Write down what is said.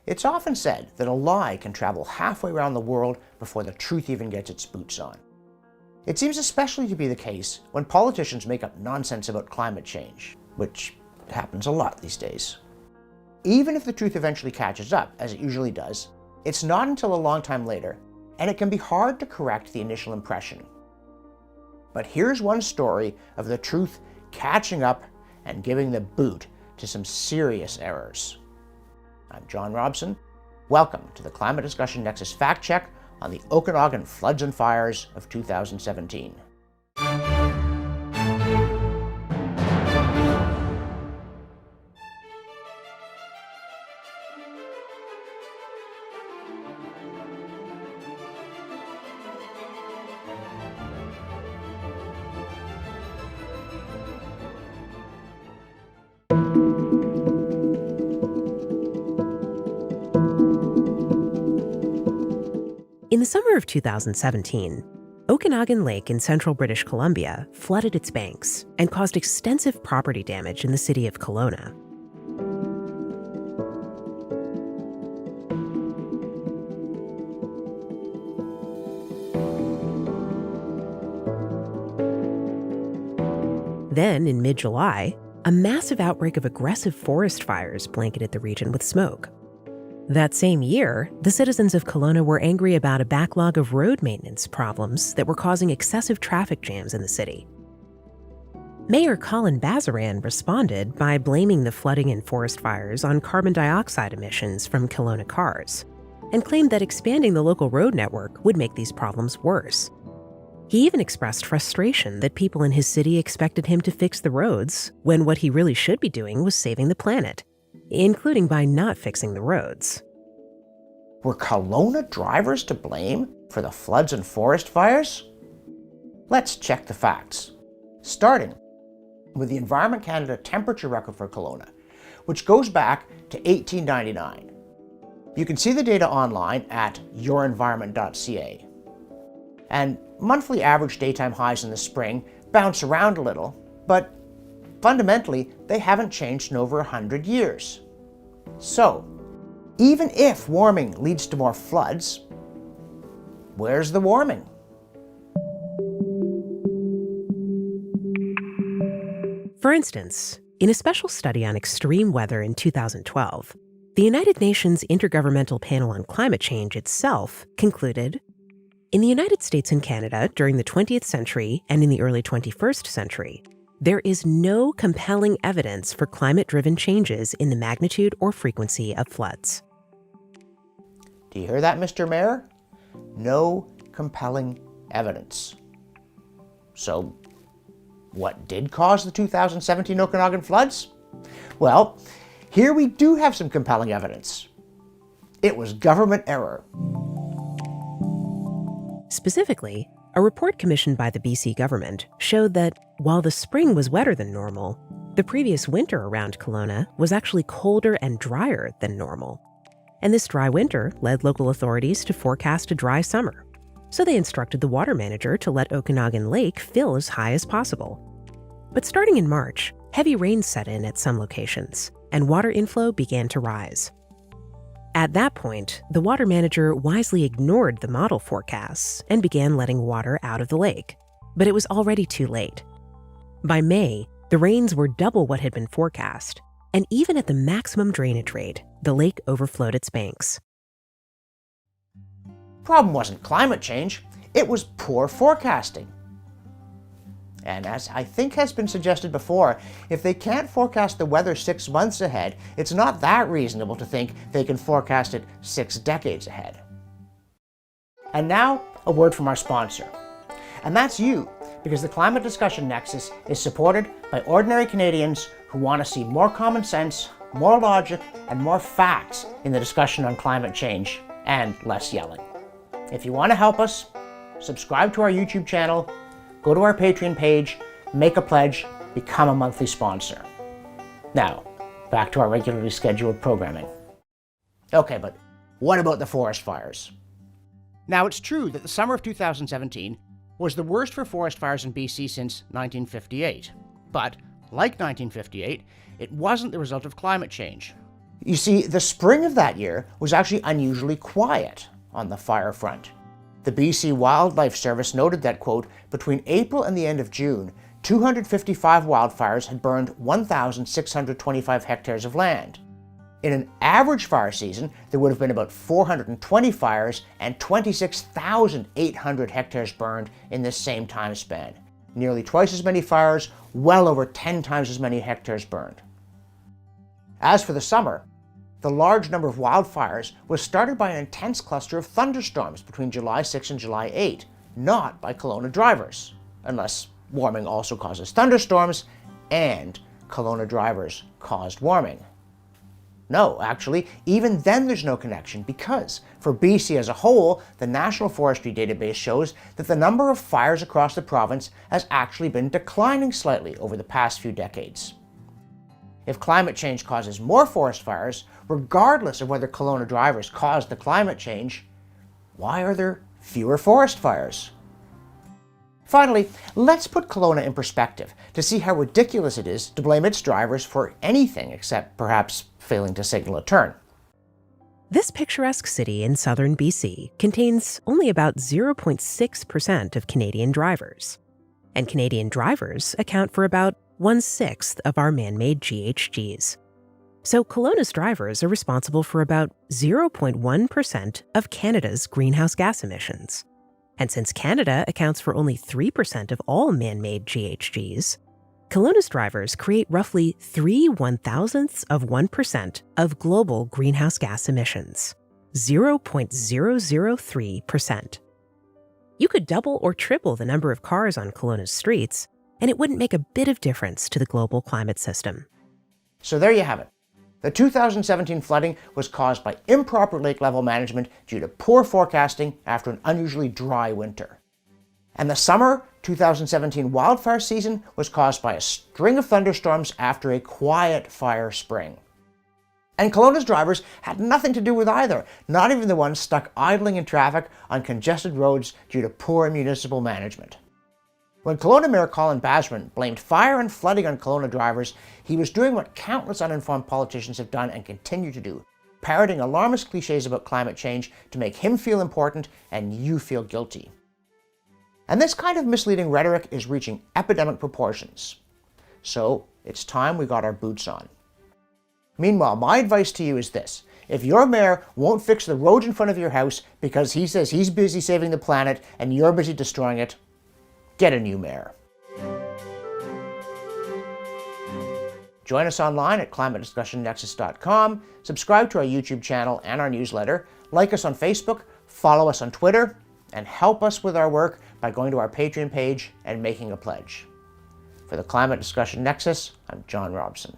It's often said that a lie can travel halfway around the world before the truth even gets its boots on. It seems especially to be the case when politicians make up nonsense about climate change, which happens a lot these days. Even if the truth eventually catches up, as it usually does, it's not until a long time later, and it can be hard to correct the initial impression. But here's one story of the truth catching up and giving the boot to some serious errors. I'm John Robson. Welcome to the Climate Discussion Nexus Fact Check on the Okanagan Floods and Fires of 2017. In the summer of 2017, Okanagan Lake in central British Columbia flooded its banks and caused extensive property damage in the city of Kelowna. Then, in mid-July, a massive outbreak of aggressive forest fires blanketed the region with smoke. That same year, the citizens of Kelowna were angry about a backlog of road maintenance problems that were causing excessive traffic jams in the city. Mayor Basran responded by blaming the flooding and forest fires on carbon dioxide emissions from Kelowna cars, and claimed that expanding the local road network would make these problems worse. He even expressed frustration that people in his city expected him to fix the roads when what he really should be doing was saving the planet, including by not fixing the roads. Were Kelowna drivers to blame for the floods and forest fires? Let's check the facts, starting with the Environment Canada temperature record for Kelowna, which goes back to 1899. You can see the data online at yourenvironment.ca. And monthly average daytime highs in the spring bounce around a little, but fundamentally, they haven't changed in over 100 years. So, even if warming leads to more floods, where's the warming? For instance, in a special study on extreme weather in 2012, the United Nations Intergovernmental Panel on Climate Change itself concluded, in the United States and Canada during the 20th century and in the early 21st century, there is no compelling evidence for climate-driven changes in the magnitude or frequency of floods. Do you hear that, Mr. Mayor? No compelling evidence. So, what did cause the 2017 Okanagan floods? Well, here we do have some compelling evidence. It was government error. Specifically, a report commissioned by the BC government showed that while the spring was wetter than normal, the previous winter around Kelowna was actually colder and drier than normal. And this dry winter led local authorities to forecast a dry summer. So they instructed the water manager to let Okanagan Lake fill as high as possible. But starting in March, heavy rains set in at some locations, and water inflow began to rise. At that point, the water manager wisely ignored the model forecasts and began letting water out of the lake. But it was already too late. By May, the rains were double what had been forecast, and even at the maximum drainage rate, the lake overflowed its banks. Problem wasn't climate change, it was poor forecasting. And as I think has been suggested before, if they can't forecast the weather 6 months ahead, it's not that reasonable to think they can forecast it 6 decades ahead. And now, a word from our sponsor. And that's you, because the Climate Discussion Nexus is supported by ordinary Canadians who want to see more common sense, more logic, and more facts in the discussion on climate change, and less yelling. If you want to help us, subscribe to our YouTube channel, go to our Patreon page, make a pledge, become a monthly sponsor. Now, back to our regularly scheduled programming. Okay, but what about the forest fires? Now, it's true that the summer of 2017 was the worst for forest fires in BC since 1958. But, like 1958, it wasn't the result of climate change. You see, the spring of that year was actually unusually quiet on the fire front. The BC Wildlife Service noted that, quote, between April and the end of June, 255 wildfires had burned 1,625 hectares of land. In an average fire season, there would have been about 420 fires and 26,800 hectares burned in this same time span. Nearly twice as many fires, well over 10 times as many hectares burned. As for the summer, the large number of wildfires was started by an intense cluster of thunderstorms between July 6 and July 8, not by Kelowna drivers, unless warming also causes thunderstorms and Kelowna drivers caused warming. No, actually, even then there's no connection because, for BC as a whole, the National Forestry Database shows that the number of fires across the province has actually been declining slightly over the past few decades. If climate change causes more forest fires, regardless of whether Kelowna drivers caused the climate change, why are there fewer forest fires? Finally, let's put Kelowna in perspective to see how ridiculous it is to blame its drivers for anything except perhaps failing to signal a turn. This picturesque city in southern BC contains only about 0.6% of Canadian drivers. And Canadian drivers account for about 1/6 of our man-made GHGs. So Kelowna's drivers are responsible for about 0.1% of Canada's greenhouse gas emissions. And since Canada accounts for only 3% of all man-made GHGs, Kelowna's drivers create roughly 0.001% of global greenhouse gas emissions, 0.003%. You could double or triple the number of cars on Kelowna's streets, and it wouldn't make a bit of difference to the global climate system. So there you have it. The 2017 flooding was caused by improper lake level management due to poor forecasting after an unusually dry winter. And the summer 2017 wildfire season was caused by a string of thunderstorms after a quiet fire spring. And Kelowna's drivers had nothing to do with either, not even the ones stuck idling in traffic on congested roads due to poor municipal management. When Kelowna Mayor Basran blamed fire and flooding on Kelowna drivers, he was doing what countless uninformed politicians have done and continue to do, parroting alarmist cliches about climate change to make him feel important and you feel guilty. And this kind of misleading rhetoric is reaching epidemic proportions. So it's time we got our boots on. Meanwhile, my advice to you is this. If your mayor won't fix the roads in front of your house because he says he's busy saving the planet and you're busy destroying it, get a new mayor. Join us online at climatediscussionnexus.com, subscribe to our YouTube channel and our newsletter, like us on Facebook, follow us on Twitter, and help us with our work by going to our Patreon page and making a pledge. For the Climate Discussion Nexus, I'm John Robson.